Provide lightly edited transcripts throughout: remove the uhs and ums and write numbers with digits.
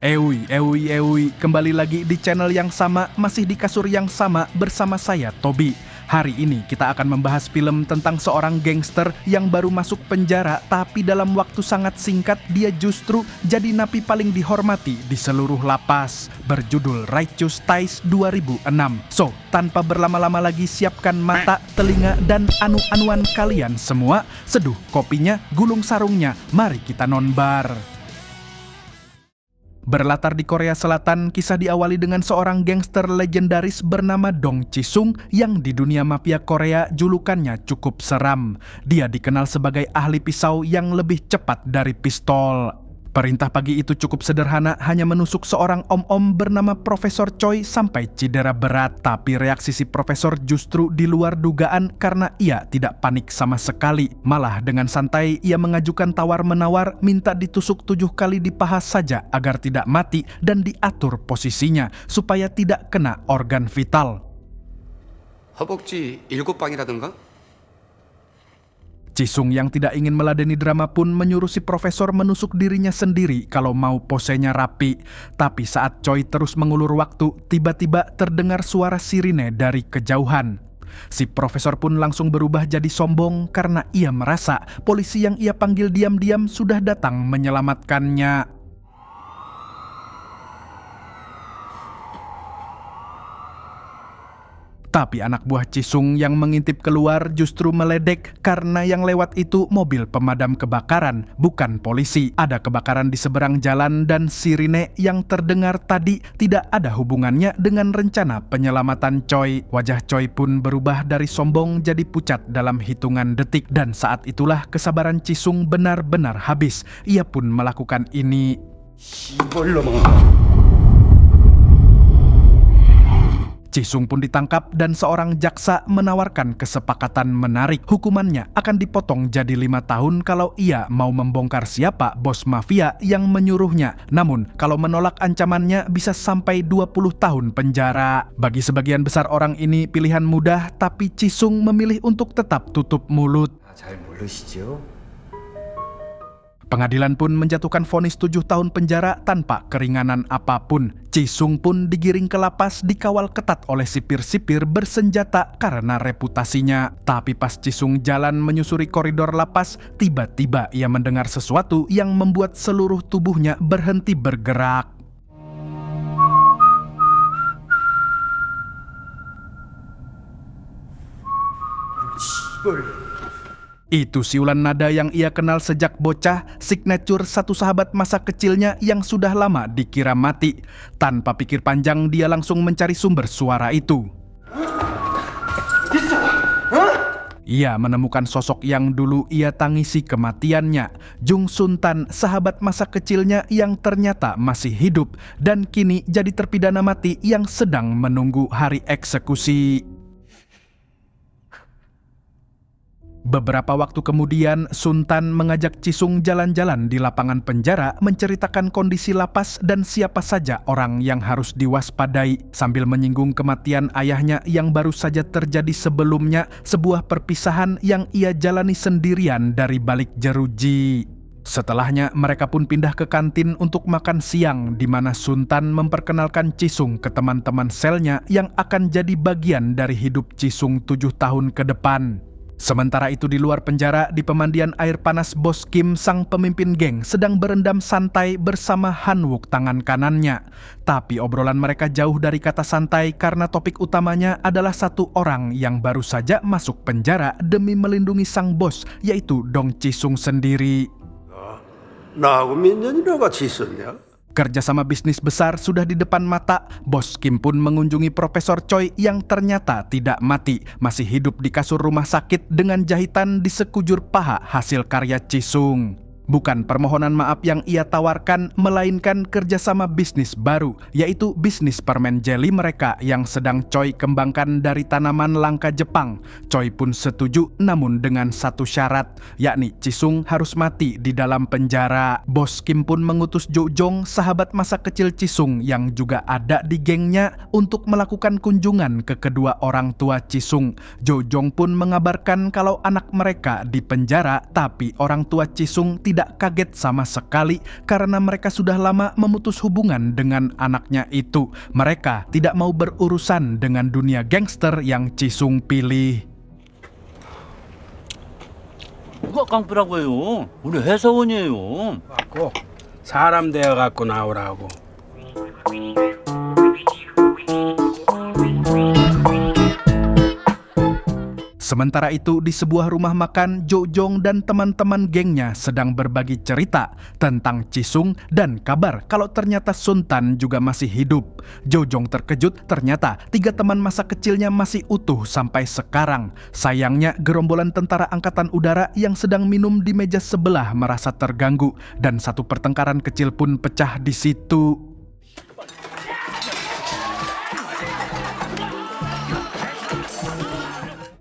Ewi, kembali lagi di channel yang sama, masih di kasur yang sama bersama saya, Tobi. Hari ini kita akan membahas film tentang seorang gangster yang baru masuk penjara, tapi dalam waktu sangat singkat dia justru jadi napi paling dihormati di seluruh lapas. Berjudul Righteous Ties 2006. So, tanpa berlama-lama lagi, siapkan mata, telinga, dan anu-anuan kalian semua. Seduh kopinya, gulung sarungnya, mari kita nonbar. Berlatar di Korea Selatan, kisah diawali dengan seorang gangster legendaris bernama Dong Chi-sung yang di dunia mafia Korea julukannya cukup seram. Dia dikenal sebagai ahli pisau yang lebih cepat dari pistol. Perintah pagi itu cukup sederhana, hanya menusuk seorang om-om bernama Profesor Choi sampai cedera berat. Tapi reaksi si profesor justru di luar dugaan karena ia tidak panik sama sekali. Malah dengan santai ia mengajukan tawar-menawar minta ditusuk 7 kali di paha saja agar tidak mati dan diatur posisinya supaya tidak kena organ vital. 허벅지 7방이라든가? Chi-sung yang tidak ingin meladeni drama pun menyuruh si profesor menusuk dirinya sendiri kalau mau posenya rapi. Tapi saat Choi terus mengulur waktu, tiba-tiba terdengar suara sirine dari kejauhan. Si profesor pun langsung berubah jadi sombong karena ia merasa polisi yang ia panggil diam-diam sudah datang menyelamatkannya. Tapi anak buah Chi-sung yang mengintip keluar justru meledek karena yang lewat itu mobil pemadam kebakaran, bukan polisi. Ada kebakaran di seberang jalan dan sirine yang terdengar tadi tidak ada hubungannya dengan rencana penyelamatan Choi. Wajah Choi pun berubah dari sombong jadi pucat dalam hitungan detik. Dan saat itulah kesabaran Chi-sung benar-benar habis. Ia pun melakukan ini. Chi-sung pun ditangkap dan seorang jaksa menawarkan kesepakatan menarik. Hukumannya akan dipotong jadi 5 tahun kalau ia mau membongkar siapa bos mafia yang menyuruhnya. Namun kalau menolak ancamannya bisa sampai 20 tahun penjara. Bagi sebagian besar orang ini pilihan mudah, tapi Chi-sung memilih untuk tetap tutup mulut. 잘 모르시죠? Pengadilan pun menjatuhkan vonis 7 tahun penjara tanpa keringanan apapun. Chi-sung pun digiring ke lapas dikawal ketat oleh sipir-sipir bersenjata karena reputasinya. Tapi pas Chi-sung jalan menyusuri koridor lapas, tiba-tiba ia mendengar sesuatu yang membuat seluruh tubuhnya berhenti bergerak. Itu siulan nada yang ia kenal sejak bocah, signature satu sahabat masa kecilnya yang sudah lama dikira mati. Tanpa pikir panjang, dia langsung mencari sumber suara itu. Ia menemukan sosok yang dulu ia tangisi kematiannya, Jung Sun Tan, sahabat masa kecilnya yang ternyata masih hidup dan kini jadi terpidana mati yang sedang menunggu hari eksekusi. Beberapa waktu kemudian, Sun Tan mengajak Chi-sung jalan-jalan di lapangan penjara, menceritakan kondisi lapas dan siapa saja orang yang harus diwaspadai, sambil menyinggung kematian ayahnya yang baru saja terjadi sebelumnya, sebuah perpisahan yang ia jalani sendirian dari balik jeruji. Setelahnya, mereka pun pindah ke kantin untuk makan siang, di mana Sun Tan memperkenalkan Chi-sung ke teman-teman selnya yang akan jadi bagian dari hidup Chi-sung 7 tahun ke depan. Sementara itu di luar penjara, di pemandian air panas, Bos Kim, sang pemimpin geng, sedang berendam santai bersama Han Wook tangan kanannya. Tapi obrolan mereka jauh dari kata santai karena topik utamanya adalah satu orang yang baru saja masuk penjara demi melindungi sang bos, yaitu Dong Chi-sung sendiri. 나하고 몇 년이나 같이 있었냐? Kerjasama bisnis besar sudah di depan mata. Bos Kim pun mengunjungi Profesor Choi yang ternyata tidak mati, masih hidup di kasur rumah sakit dengan jahitan di sekujur paha hasil karya Chi-sung. Bukan permohonan maaf yang ia tawarkan, melainkan kerjasama bisnis baru, yaitu bisnis permen jelly mereka yang sedang Choi kembangkan dari tanaman langka Jepang. Choi pun setuju, namun dengan satu syarat, yakni Chi-sung harus mati di dalam penjara. Bos Kim pun mengutus Jo Jong, sahabat masa kecil Chi-sung yang juga ada di gengnya, untuk melakukan kunjungan ke kedua orang tua Chi-sung. Jo Jong pun mengabarkan kalau anak mereka di penjara, tapi orang tua Chi-sung tidak tidak kaget sama sekali karena mereka sudah lama memutus hubungan dengan anaknya itu. Mereka tidak mau berurusan dengan dunia gangster yang Cisung pilih. 누가 깡패라고 해요? 우리 회사원이에요. 갖고 사람 되어 갖고 나오라고. Sementara itu di sebuah rumah makan, Jojong dan teman-teman gengnya sedang berbagi cerita tentang Cisung dan kabar kalau ternyata Suntan juga masih hidup. Jojong terkejut, ternyata 3 teman masa kecilnya masih utuh sampai sekarang. Sayangnya gerombolan tentara angkatan udara yang sedang minum di meja sebelah merasa terganggu dan satu pertengkaran kecil pun pecah di situ.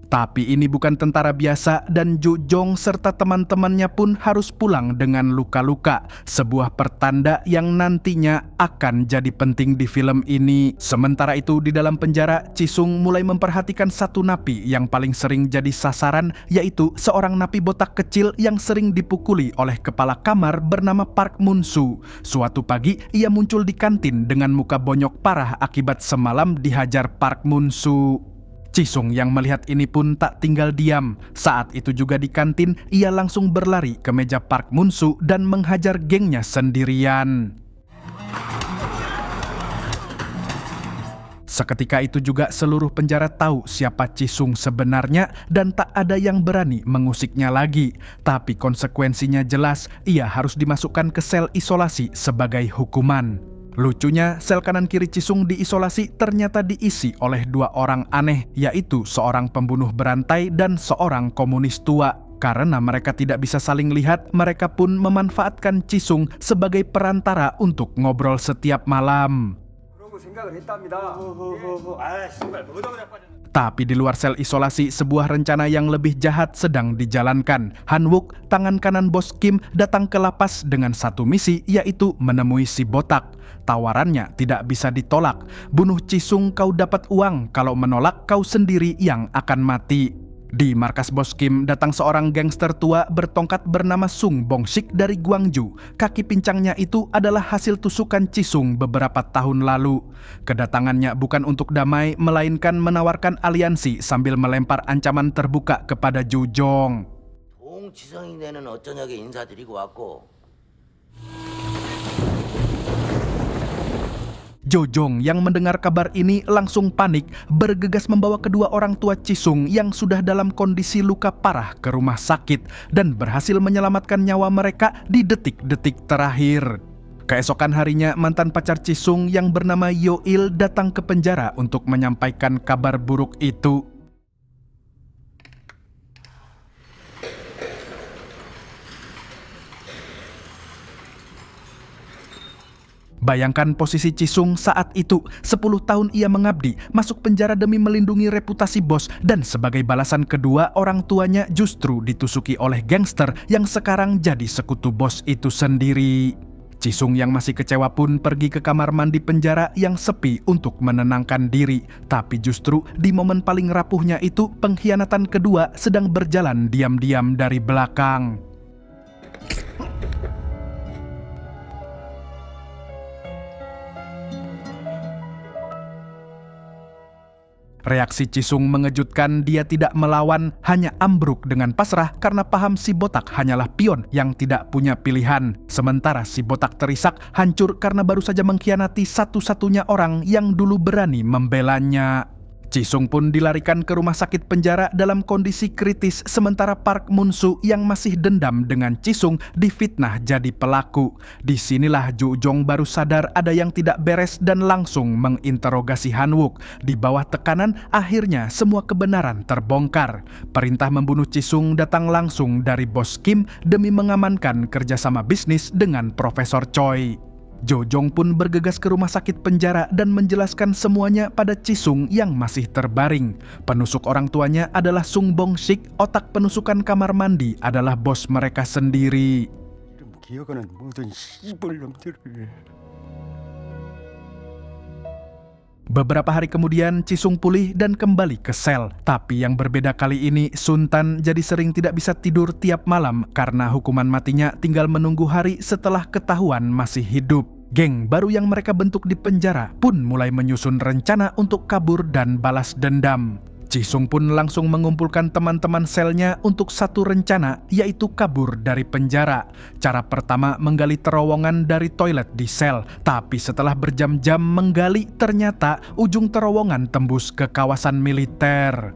Tapi ini bukan tentara biasa dan Jojong serta teman-temannya pun harus pulang dengan luka-luka. Sebuah pertanda yang nantinya akan jadi penting di film ini. Sementara itu di dalam penjara, Cisung mulai memperhatikan satu napi yang paling sering jadi sasaran, yaitu seorang napi botak kecil yang sering dipukuli oleh kepala kamar bernama Park Mun-soo. Suatu pagi, ia muncul di kantin dengan muka bonyok parah akibat semalam dihajar Park Mun-soo. Cisung yang melihat ini pun tak tinggal diam. Saat itu juga di kantin, ia langsung berlari ke meja Park Mun-soo dan menghajar gengnya sendirian. Seketika itu juga seluruh penjara tahu siapa Cisung sebenarnya dan tak ada yang berani mengusiknya lagi. Tapi konsekuensinya jelas, ia harus dimasukkan ke sel isolasi sebagai hukuman. Lucunya, sel kanan kiri Cisung diisolasi ternyata diisi oleh 2 orang aneh, yaitu seorang pembunuh berantai dan seorang komunis tua. Karena mereka tidak bisa saling lihat, mereka pun memanfaatkan Cisung sebagai perantara untuk ngobrol setiap malam. Tapi di luar sel isolasi, sebuah rencana yang lebih jahat sedang dijalankan. Han-wook, tangan kanan bos Kim, datang ke lapas dengan satu misi, yaitu menemui si botak. Tawarannya tidak bisa ditolak. Bunuh Cisung kau dapat uang, kalau menolak kau sendiri yang akan mati. Di markas bos Kim datang seorang gangster tua bertongkat bernama Sung Bong-sik dari Gwangju. Kaki pincangnya itu adalah hasil tusukan Cisung beberapa tahun lalu. Kedatangannya bukan untuk damai, melainkan menawarkan aliansi sambil melempar ancaman terbuka kepada Jojong. 동지성인대는 어쩌냐게 인사드리고 왔고. Jojong yang mendengar kabar ini langsung panik, bergegas membawa kedua orang tua Cisung yang sudah dalam kondisi luka parah ke rumah sakit dan berhasil menyelamatkan nyawa mereka di detik-detik terakhir. Keesokan harinya, mantan pacar Cisung yang bernama Yo-il datang ke penjara untuk menyampaikan kabar buruk itu. Bayangkan posisi Cisung saat itu, 10 tahun ia mengabdi, masuk penjara demi melindungi reputasi bos, dan sebagai balasan kedua orang tuanya justru ditusuki oleh gangster yang sekarang jadi sekutu bos itu sendiri. Cisung yang masih kecewa pun pergi ke kamar mandi penjara yang sepi untuk menenangkan diri. Tapi justru di momen paling rapuhnya itu, pengkhianatan kedua sedang berjalan diam-diam dari belakang. Reaksi Cisung mengejutkan, dia tidak melawan, hanya ambruk dengan pasrah karena paham si botak hanyalah pion yang tidak punya pilihan. Sementara si botak terisak, hancur karena baru saja mengkhianati satu-satunya orang yang dulu berani membelanya. Cisung pun dilarikan ke rumah sakit penjara dalam kondisi kritis, sementara Park Mun-soo yang masih dendam dengan Cisung difitnah jadi pelaku. Disinilah Jojong baru sadar ada yang tidak beres dan langsung menginterogasi Han-wook. Di bawah tekanan, akhirnya semua kebenaran terbongkar. Perintah membunuh Cisung datang langsung dari bos Kim demi mengamankan kerjasama bisnis dengan Profesor Choi. Jojong pun bergegas ke rumah sakit penjara dan menjelaskan semuanya pada Cisung yang masih terbaring. Penusuk orang tuanya adalah Sung Bong-sik, otak penusukan kamar mandi adalah bos mereka sendiri. 기어가는 모든 씨발놈들을. Beberapa hari kemudian, Cisung pulih dan kembali ke sel. Tapi yang berbeda kali ini, Sun Tan jadi sering tidak bisa tidur tiap malam karena hukuman matinya tinggal menunggu hari setelah ketahuan masih hidup. Geng baru yang mereka bentuk di penjara pun mulai menyusun rencana untuk kabur dan balas dendam. Cisung pun langsung mengumpulkan teman-teman selnya untuk satu rencana, yaitu kabur dari penjara. Cara pertama menggali terowongan dari toilet di sel, tapi setelah berjam-jam menggali, ternyata ujung terowongan tembus ke kawasan militer.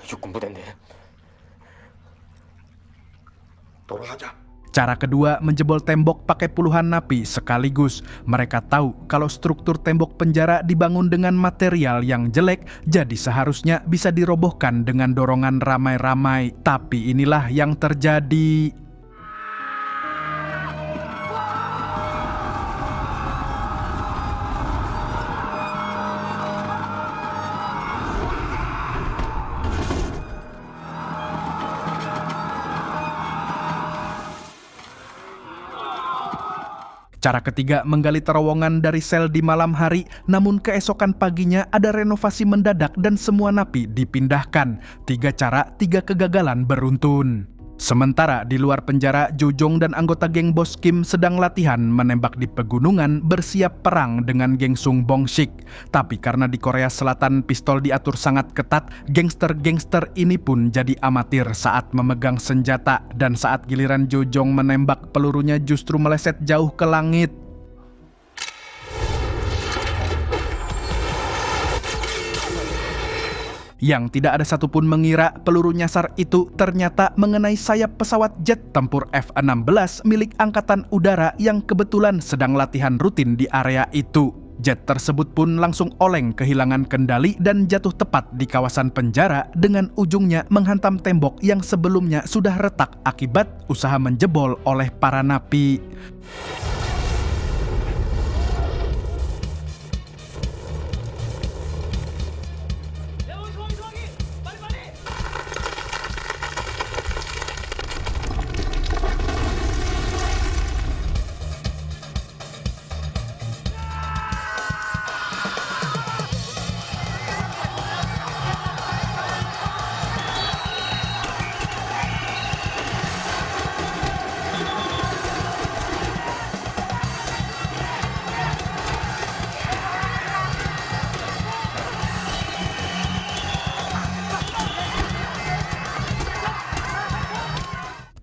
육군부대인데 돌아가자. Cara kedua, menjebol tembok pakai puluhan napi sekaligus. Mereka tahu kalau struktur tembok penjara dibangun dengan material yang jelek, jadi seharusnya bisa dirobohkan dengan dorongan ramai-ramai. Tapi inilah yang terjadi. Cara ketiga, menggali terowongan dari sel di malam hari, namun keesokan paginya ada renovasi mendadak dan semua napi dipindahkan. 3 cara, 3 kegagalan beruntun. Sementara di luar penjara, Jojong dan anggota geng Bos Kim sedang latihan menembak di pegunungan bersiap perang dengan geng Sung Bong-sik. Tapi karena di Korea Selatan pistol diatur sangat ketat, gangster-gangster ini pun jadi amatir saat memegang senjata. Dan saat giliran Jojong menembak, pelurunya justru meleset jauh ke langit. Yang tidak ada satupun mengira peluru nyasar itu ternyata mengenai sayap pesawat jet tempur F-16 milik Angkatan Udara yang kebetulan sedang latihan rutin di area itu. Jet tersebut pun langsung oleng kehilangan kendali dan jatuh tepat di kawasan penjara dengan ujungnya menghantam tembok yang sebelumnya sudah retak akibat usaha menjebol oleh para napi.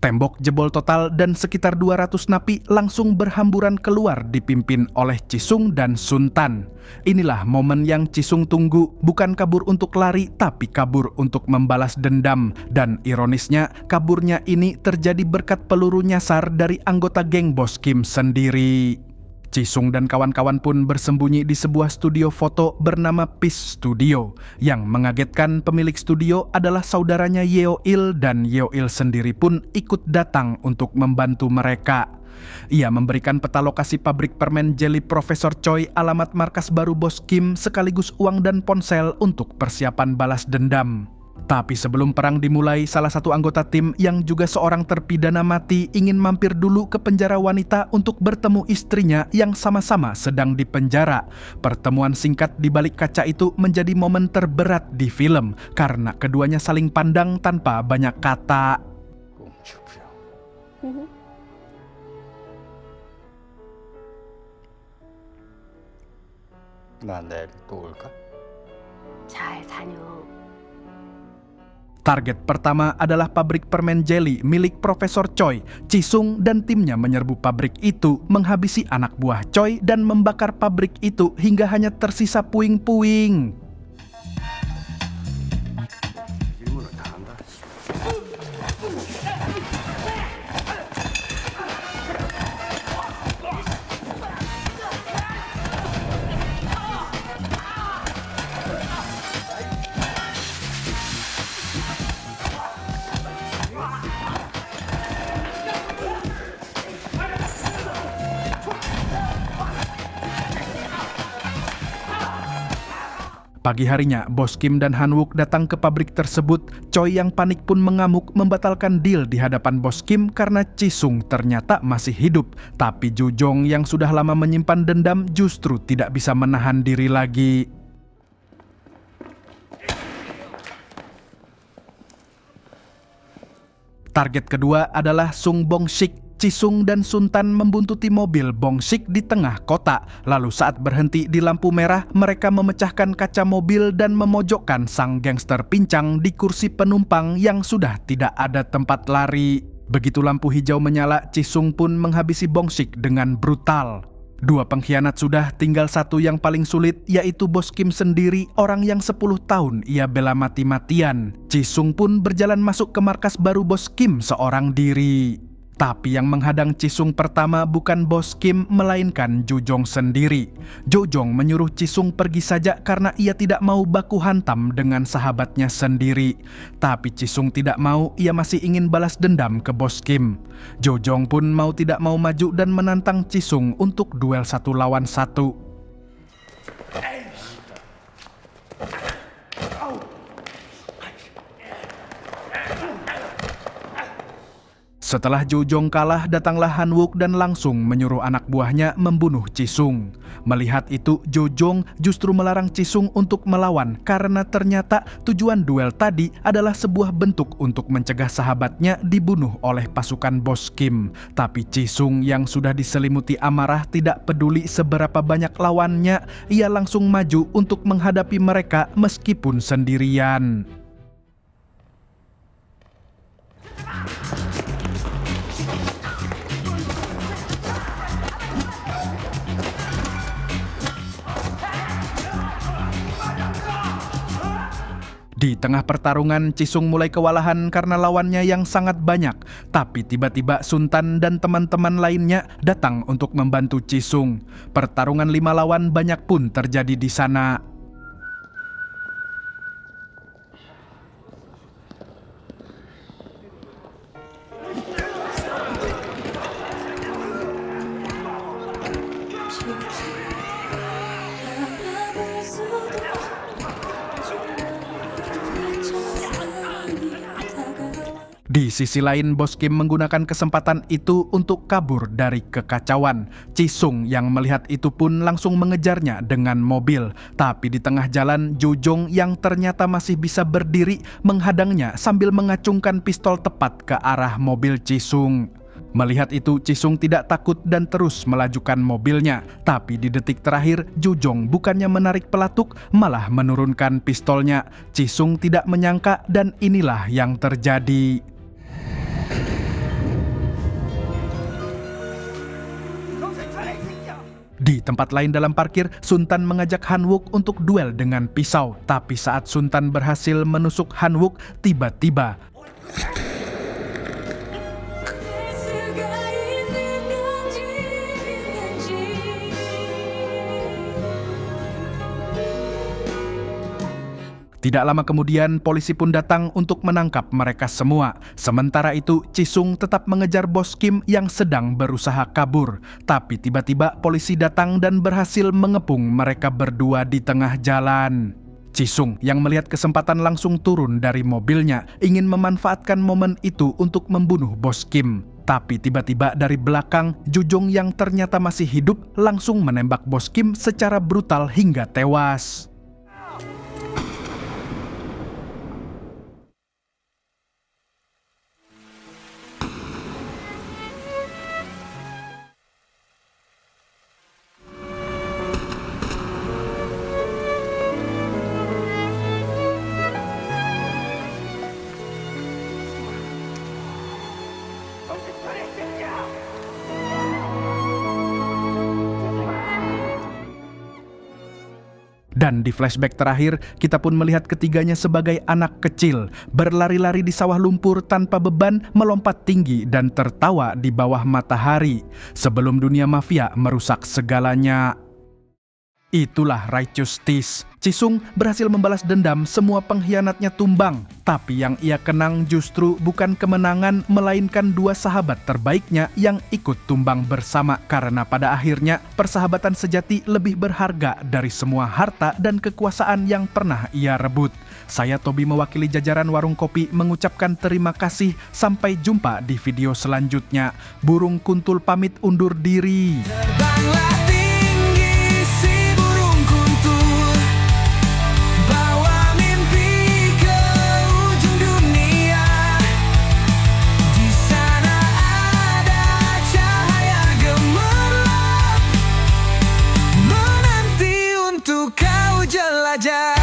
Tembok jebol total dan sekitar 200 napi langsung berhamburan keluar dipimpin oleh Cisung dan Sun Tan. Inilah momen yang Cisung tunggu, bukan kabur untuk lari tapi kabur untuk membalas dendam. Dan ironisnya, kaburnya ini terjadi berkat peluru nyasar dari anggota geng Bos Kim sendiri. Cisung dan kawan-kawan pun bersembunyi di sebuah studio foto bernama Peace Studio. Yang mengagetkan, pemilik studio adalah saudaranya Yeo Il, dan Yeo Il sendiri pun ikut datang untuk membantu mereka. Ia memberikan peta lokasi pabrik permen jelly Profesor Choi, alamat markas baru Bos Kim, sekaligus uang dan ponsel untuk persiapan balas dendam. Tapi sebelum perang dimulai, salah satu anggota tim yang juga seorang terpidana mati ingin mampir dulu ke penjara wanita untuk bertemu istrinya yang sama-sama sedang di penjara. Pertemuan singkat di balik kaca itu menjadi momen terberat di film karena keduanya saling pandang tanpa banyak kata. 난 내일 또 올까? 잘 다녀. Target pertama adalah pabrik permen jelly milik Profesor Choi. Cisung dan timnya menyerbu pabrik itu, menghabisi anak buah Choi dan membakar pabrik itu hingga hanya tersisa puing-puing. 질문을 다 한다. Pagi harinya, Bos Kim dan Han Wook datang ke pabrik tersebut. Choi yang panik pun mengamuk membatalkan deal di hadapan Bos Kim karena Jisung ternyata masih hidup. Tapi Jo Jong yang sudah lama menyimpan dendam justru tidak bisa menahan diri lagi. Target kedua adalah Sung Bong Sik. Jisung dan Suntan membuntuti mobil Bong Sik di tengah kota. Lalu saat berhenti di lampu merah, mereka memecahkan kaca mobil dan memojokkan sang gangster pincang di kursi penumpang yang sudah tidak ada tempat lari. Begitu lampu hijau menyala, Jisung pun menghabisi Bong Sik dengan brutal. Dua pengkhianat sudah, tinggal satu yang paling sulit, yaitu Bos Kim sendiri, orang yang 10 tahun ia bela mati-matian. Jisung pun berjalan masuk ke markas baru Bos Kim seorang diri. Tapi yang menghadang Jisung pertama bukan Bos Kim, melainkan Jo Jong sendiri. Jo Jong menyuruh Jisung pergi saja karena ia tidak mau baku hantam dengan sahabatnya sendiri. Tapi Jisung tidak mau, ia masih ingin balas dendam ke Bos Kim. Jo Jong pun mau tidak mau maju dan menantang Jisung untuk duel 1 lawan 1. Setelah Jo Jong kalah, datanglah Han Wook dan langsung menyuruh anak buahnya membunuh Jisung. Melihat itu, Jo Jong justru melarang Jisung untuk melawan karena ternyata tujuan duel tadi adalah sebuah bentuk untuk mencegah sahabatnya dibunuh oleh pasukan Bos Kim. Tapi Jisung yang sudah diselimuti amarah tidak peduli seberapa banyak lawannya, ia langsung maju untuk menghadapi mereka meskipun sendirian. Di tengah pertarungan, Jisung mulai kewalahan karena lawannya yang sangat banyak. Tapi tiba-tiba Suntan dan teman-teman lainnya datang untuk membantu Jisung. Pertarungan 5 lawan banyak pun terjadi di sana. Di sisi lain, Bos Kim menggunakan kesempatan itu untuk kabur dari kekacauan. Jisung yang melihat itu pun langsung mengejarnya dengan mobil. Tapi di tengah jalan, Jo Jong yang ternyata masih bisa berdiri menghadangnya sambil mengacungkan pistol tepat ke arah mobil Jisung. Melihat itu, Jisung tidak takut dan terus melajukan mobilnya. Tapi di detik terakhir, Jo Jong bukannya menarik pelatuk, malah menurunkan pistolnya. Jisung tidak menyangka dan inilah yang terjadi. Di tempat lain dalam parkir, Suntan mengajak Han Wook untuk duel dengan pisau. Tapi saat Suntan berhasil menusuk Han Wook, tiba-tiba tidak lama kemudian, polisi pun datang untuk menangkap mereka semua. Sementara itu, Jisung tetap mengejar Bos Kim yang sedang berusaha kabur. Tapi tiba-tiba polisi datang dan berhasil mengepung mereka berdua di tengah jalan. Jisung yang melihat kesempatan langsung turun dari mobilnya, ingin memanfaatkan momen itu untuk membunuh Bos Kim. Tapi tiba-tiba dari belakang, Jo Jong yang ternyata masih hidup langsung menembak Bos Kim secara brutal hingga tewas. Dan di flashback terakhir, kita pun melihat ketiganya sebagai anak kecil, berlari-lari di sawah lumpur tanpa beban, melompat tinggi dan tertawa di bawah matahari, sebelum dunia mafia merusak segalanya. Itulah Righteous Tease. Cisung berhasil membalas dendam, semua pengkhianatnya tumbang. Tapi yang ia kenang justru bukan kemenangan, melainkan dua sahabat terbaiknya yang ikut tumbang bersama. Karena pada akhirnya persahabatan sejati lebih berharga dari semua harta dan kekuasaan yang pernah ia rebut. Saya Tobi mewakili jajaran Warung Kopi mengucapkan terima kasih. Sampai jumpa di video selanjutnya. Burung Kuntul pamit undur diri. Terbanglah tinggi si burung kuntul, bawa mimpi ke ujung dunia. Di sana ada cahaya gemerlap, menanti untuk kau jelajah.